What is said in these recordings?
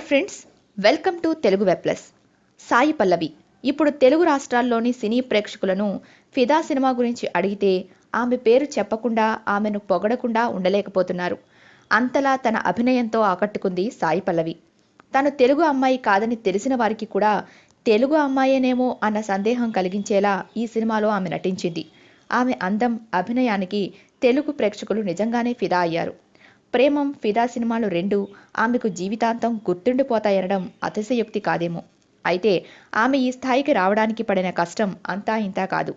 Friends, welcome to Telugu web plus. Sai Pallavi ఇప్పుడు తెలుగు రాష్ట్రాల్లోని సినీ ప్రేక్షకులను ఫిదా సినిమా గురించి అడిగితే ఆమె పేరు చెప్పకుండా ఆమెను పొగడకుండా ఉండలేకపోతున్నారు. అంతలా తన అభినయంతో ఆకట్టుకుంది సాయి పల్లవి. తను తెలుగు అమ్మాయి కాదని తెలిసిన వారికి కూడా తెలుగు అమ్మాయేనేమో అన్న సందేహం కలిగించేలా ఈ సినిమాలో ఆమె నటించింది. ఆమె అందం, అభినయానికి తెలుగు ప్రేక్షకులు నిజంగానే ఫిదా అయ్యారు. ప్రేమం, ఫిదా సినిమాలు రెండూ ఆమెకు జీవితాంతం గుర్తుండిపోతాయనడం అతిశయోక్తి కాదేమో. అయితే ఆమె ఈ స్థాయికి రావడానికి పడిన కష్టం అంతా ఇంతా కాదు.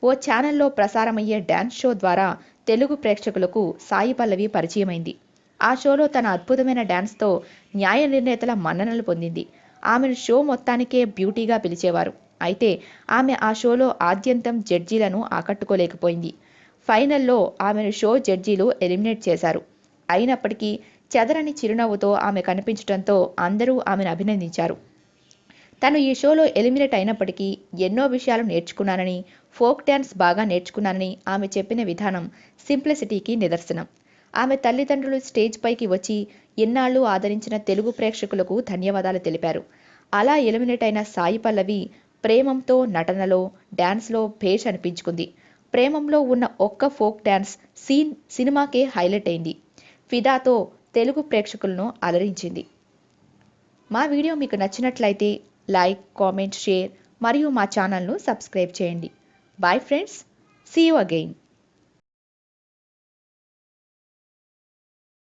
ఓ ఛానల్లో ప్రసారమయ్యే డ్యాన్స్ షో ద్వారా తెలుగు ప్రేక్షకులకు సాయి పల్లవి పరిచయమైంది. ఆ షోలో తన అద్భుతమైన డ్యాన్స్తో న్యాయ నిర్ణేతల మన్ననలు పొందింది. ఆమెను షో మొత్తానికే బ్యూటీగా పిలిచేవారు. అయితే ఆమె ఆ షోలో ఆద్యంతం జడ్జీలను ఆకట్టుకోలేకపోయింది. ఫైనల్లో ఆమెను షో జడ్జీలు ఎలిమినేట్ చేశారు. అయినప్పటికీ చెదరని చిరునవ్వుతో ఆమె కనిపించడంతో అందరూ ఆమెను అభినందించారు. తను ఈ షోలో ఎలిమినేట్ అయినప్పటికీ ఎన్నో విషయాలు నేర్చుకున్నానని, ఫోక్ డ్యాన్స్ బాగా నేర్చుకున్నానని ఆమె చెప్పిన విధానం సింప్లిసిటీకి నిదర్శనం. ఆమె తల్లిదండ్రులు స్టేజ్ పైకి వచ్చి ఇన్నాళ్లు ఆదరించిన తెలుగు ప్రేక్షకులకు ధన్యవాదాలు తెలిపారు. అలా ఎలిమినేట్ అయిన సాయి పల్లవి ప్రేమంతో నటనలో, డ్యాన్స్లో భేష్ అనిపించుకుంది. ప్రేమంలో ఉన్న ఒక్క ఫోక్ డ్యాన్స్ సీన్ సినిమాకే హైలైట్ అయింది. ఫిదాతో తెలుగు ప్రేక్షకులను అలరించింది. మా వీడియో మీకు నచ్చినట్లయితే లైక్, కామెంట్, షేర్ మరియు మా ఛానల్ను సబ్స్క్రైబ్ చేయండి. Bye friends, see you again.